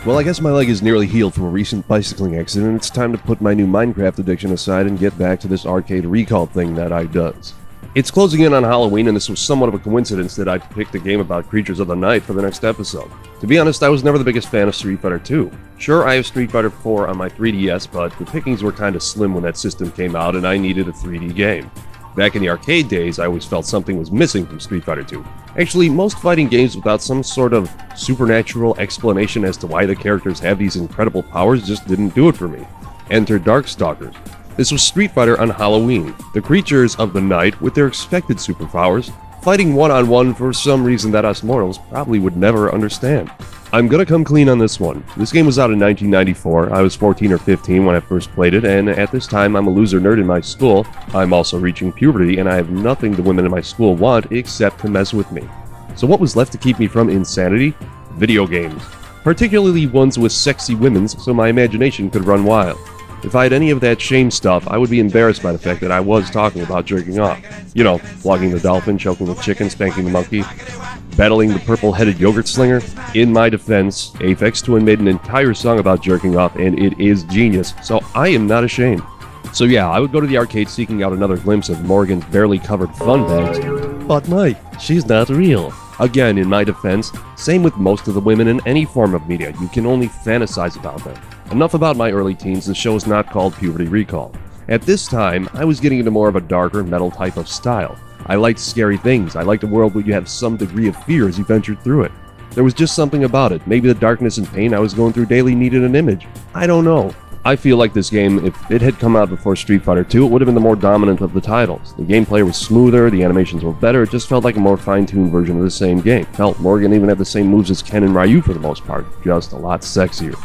Well, I guess my leg is nearly healed from a recent bicycling accident, and it's time to put my new Minecraft addiction aside and get back to this arcade recall thing that I does. It's closing in on Halloween, and this was somewhat of a coincidence that I picked a game about creatures of the night for the next episode. To be honest, I was never the biggest fan of Street Fighter 2. Sure, I have Street Fighter 4 on my 3DS, but the pickings were kinda slim when that system came out, and I needed a 3D game. Back in the arcade days, I always felt something was missing from Street Fighter 2. Actually, most fighting games without some sort of supernatural explanation as to why the characters have these incredible powers just didn't do it for me. Enter Dark Stalkers. This was Street Fighter on Halloween. The creatures of the night, with their expected superpowers, fighting one-on-one for some reason that us mortals probably would never understand. I'm gonna come clean on this one. This game was out in 1994. I was 14 or 15 when I first played it, and at this time I'm a loser nerd in my school. I'm also reaching puberty, and I have nothing the women in my school want except to mess with me. So what was left to keep me from insanity? Video games. Particularly ones with sexy women, so my imagination could run wild. If I had any of that shame stuff, I would be embarrassed by the fact that I was talking about jerking off. You know, flogging the dolphin, choking the chicken, spanking the monkey, battling the purple-headed yogurt slinger. In my defense, Aphex Twin made an entire song about jerking off, and it is genius, so I am not ashamed. So yeah, I would go to the arcade seeking out another glimpse of Morgan's barely covered fun bags. But Mike, she's not real. Again, in my defense, same with most of the women in any form of media, you can only fantasize about them. Enough about my early teens, the show is not called Puberty Recall. At this time, I was getting into more of a darker metal type of style. I liked scary things, I liked a world where you have some degree of fear as you ventured through it. There was just something about it, maybe the darkness and pain I was going through daily needed an image. I don't know. I feel like this game, if it had come out before Street Fighter 2, it would have been the more dominant of the titles. The gameplay was smoother, the animations were better, it just felt like a more fine-tuned version of the same game. Hell, Morgan even had the same moves as Ken and Ryu for the most part, just a lot sexier.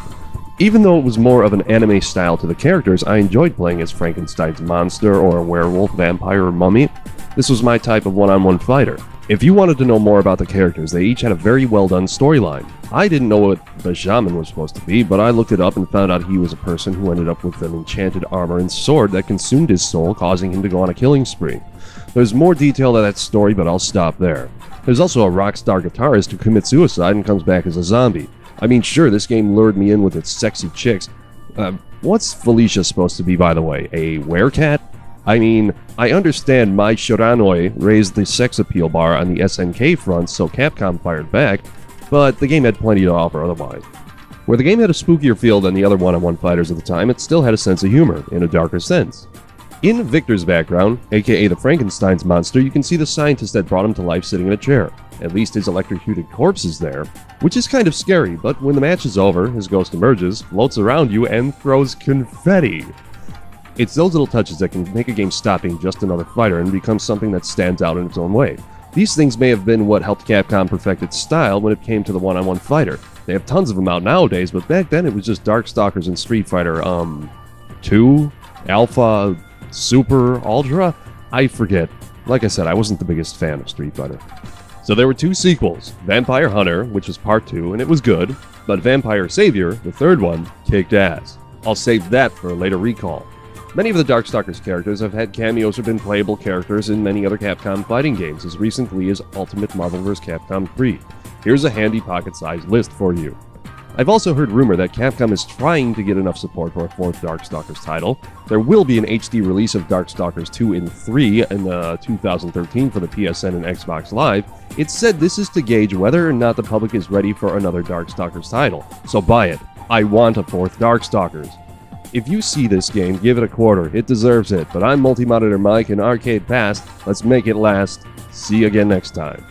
Even though it was more of an anime style to the characters, I enjoyed playing as Frankenstein's monster or a werewolf, vampire, or mummy. This was my type of one-on-one fighter. If you wanted to know more about the characters, they each had a very well-done storyline. I didn't know what the shaman was supposed to be, but I looked it up and found out he was a person who ended up with an enchanted armor and sword that consumed his soul, causing him to go on a killing spree. There's more detail to that story, but I'll stop there. There's also a rock star guitarist who commits suicide and comes back as a zombie. I mean, sure, this game lured me in with its sexy chicks. What's Felicia supposed to be, by the way? A werecat? I mean, I understand Mai Shiranui raised the sex appeal bar on the SNK front, so Capcom fired back, but the game had plenty to offer otherwise. Where the game had a spookier feel than the other one-on-one fighters at the time, it still had a sense of humor, in a darker sense. In Victor's background, aka the Frankenstein's monster, you can see the scientist that brought him to life sitting in a chair. At least his electrocuted corpse is there, which is kind of scary, but when the match is over, his ghost emerges, floats around you, and throws confetti. It's those little touches that can make a game stop being just another fighter and become something that stands out in its own way. These things may have been what helped Capcom perfect its style when it came to the one-on-one fighter. They have tons of them out nowadays, but back then it was just Dark Stalkers and Street Fighter, 2, Alpha, Super, Ultra? I forget. Like I said, I wasn't the biggest fan of Street Fighter. So there were two sequels, Vampire Hunter, which was part 2, and it was good, but Vampire Savior, the third one, kicked ass. I'll save that for a later recall. Many of the Darkstalkers characters have had cameos or been playable characters in many other Capcom fighting games as recently as Ultimate Marvel vs. Capcom 3. Here's a handy pocket-sized list for you. I've also heard rumor that Capcom is trying to get enough support for a fourth Darkstalkers title. There will be an HD release of Darkstalkers 2 and 3 in 2013 for the PSN and Xbox Live. It's said this is to gauge whether or not the public is ready for another Darkstalkers title. So buy it. I want a fourth Darkstalkers. If you see this game, give it a quarter. It deserves it. But I'm Multi-Monitor Mike in Arcade Past. Let's make it last. See you again next time.